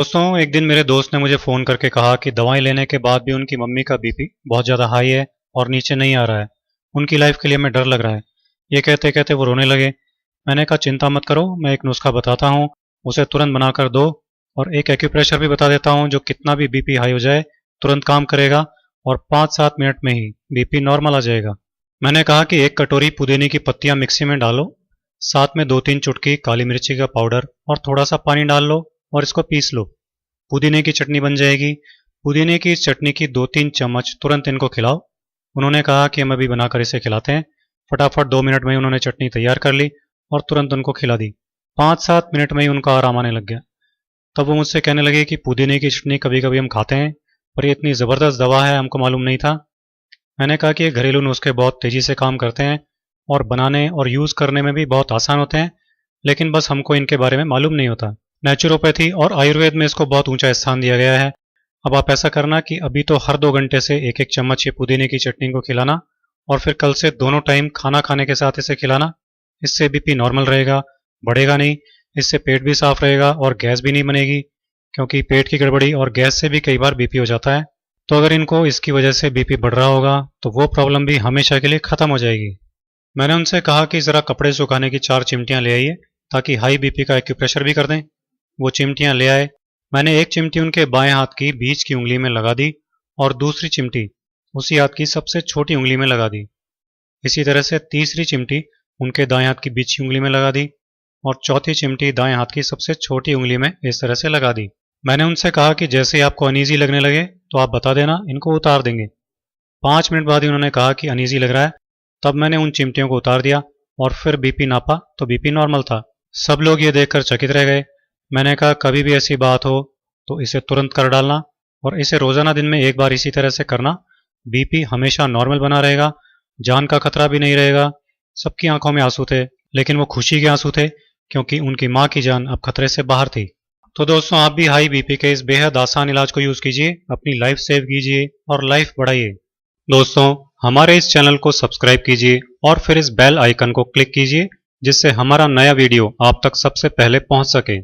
दोस्तों, एक दिन मेरे दोस्त ने मुझे फ़ोन करके कहा कि दवाएं लेने के बाद भी उनकी मम्मी का बीपी बहुत ज़्यादा हाई है और नीचे नहीं आ रहा है। उनकी लाइफ के लिए मैं डर लग रहा है। ये कहते कहते वो रोने लगे। मैंने कहा चिंता मत करो, मैं एक नुस्खा बताता हूँ, उसे तुरंत बनाकर दो। और एक एक्यूप्रेशर भी बता देता हूँ जो कितना भी बीपी हाई हो जाए तुरंत काम करेगा और 5-7 मिनट में ही बीपी नॉर्मल आ जाएगा। मैंने कहा कि एक कटोरी पुदीने की पत्तियां मिक्सी में डालो, साथ में 2-3 चुटकी काली मिर्ची का पाउडर और थोड़ा सा पानी डाल लो और इसको पीस लो। पुदीने की चटनी बन जाएगी। पुदीने की चटनी की 2-3 चम्मच तुरंत इनको खिलाओ। उन्होंने कहा कि हम अभी बनाकर इसे खिलाते हैं। फटाफट 2 मिनट में ही उन्होंने चटनी तैयार कर ली और तुरंत उनको खिला दी। 5-7 मिनट में ही उनका आराम आने लग गया। तब वो मुझसे कहने लगे कि पुदीने की चटनी कभी कभी हम खाते हैं, पर ये इतनी ज़बरदस्त दवा है हमको मालूम नहीं था। मैंने कहा कि ये घरेलू नुस्खे बहुत तेज़ी से काम करते हैं और बनाने और यूज़ करने में भी बहुत आसान होते हैं, लेकिन बस हमको इनके बारे में मालूम नहीं होता। नेचुरोपैथी और आयुर्वेद में इसको बहुत ऊंचा स्थान दिया गया है। अब आप ऐसा करना कि अभी तो हर 2 घंटे से एक एक चम्मच ये पुदीने की चटनी को खिलाना और फिर कल से दोनों टाइम खाना खाने के साथ इसे खिलाना। इससे बीपी नॉर्मल रहेगा, बढ़ेगा नहीं। इससे पेट भी साफ रहेगा और गैस भी नहीं बनेगी, क्योंकि पेट की गड़बड़ी और गैस से भी कई बार बीपी हो जाता है। तो अगर इनको इसकी वजह से बीपी बढ़ रहा होगा तो वो प्रॉब्लम भी हमेशा के लिए ख़त्म हो जाएगी। मैंने उनसे कहा कि ज़रा कपड़े सुखाने की 4 चिमटियाँ ले आइए ताकि हाई बीपी का एक्यूप्रेशर भी कर दें। वो चिमटियाँ ले आए। मैंने एक चिमटी उनके बाएं हाथ की बीच की उंगली में लगा दी और दूसरी चिमटी उसी हाथ की सबसे छोटी उंगली में लगा दी। इसी तरह से तीसरी चिमटी उनके दाएं हाथ की बीच की उंगली में लगा दी और चौथी चिमटी दाएं हाथ की सबसे छोटी उंगली में इस तरह से लगा दी। मैंने उनसे कहा कि जैसे ही आपको अनईजी लगने लगे तो आप बता देना, इनको उतार देंगे। 5 मिनट बाद ही उन्होंने कहा कि अनईजी लग रहा है। तब मैंने उन चिमटियों को उतार दिया और फिर बीपी नापा तो बीपी नॉर्मल था। सब लोग ये देखकर चकित रह गए। मैंने कहा कभी भी ऐसी बात हो तो इसे तुरंत कर डालना और इसे रोजाना दिन में एक बार इसी तरह से करना। बीपी हमेशा नॉर्मल बना रहेगा, जान का खतरा भी नहीं रहेगा। सबकी आंखों में आंसू थे, लेकिन वो खुशी के आंसू थे क्योंकि उनकी माँ की जान अब खतरे से बाहर थी। तो दोस्तों, आप भी हाई बीपी के इस बेहद आसान इलाज को यूज कीजिए, अपनी लाइफ सेव कीजिए और लाइफ बढ़ाइए। दोस्तों, हमारे इस चैनल को सब्सक्राइब कीजिए और फिर इस बेल आइकन को क्लिक कीजिए, जिससे हमारा नया वीडियो आप तक सबसे पहले पहुंच सके।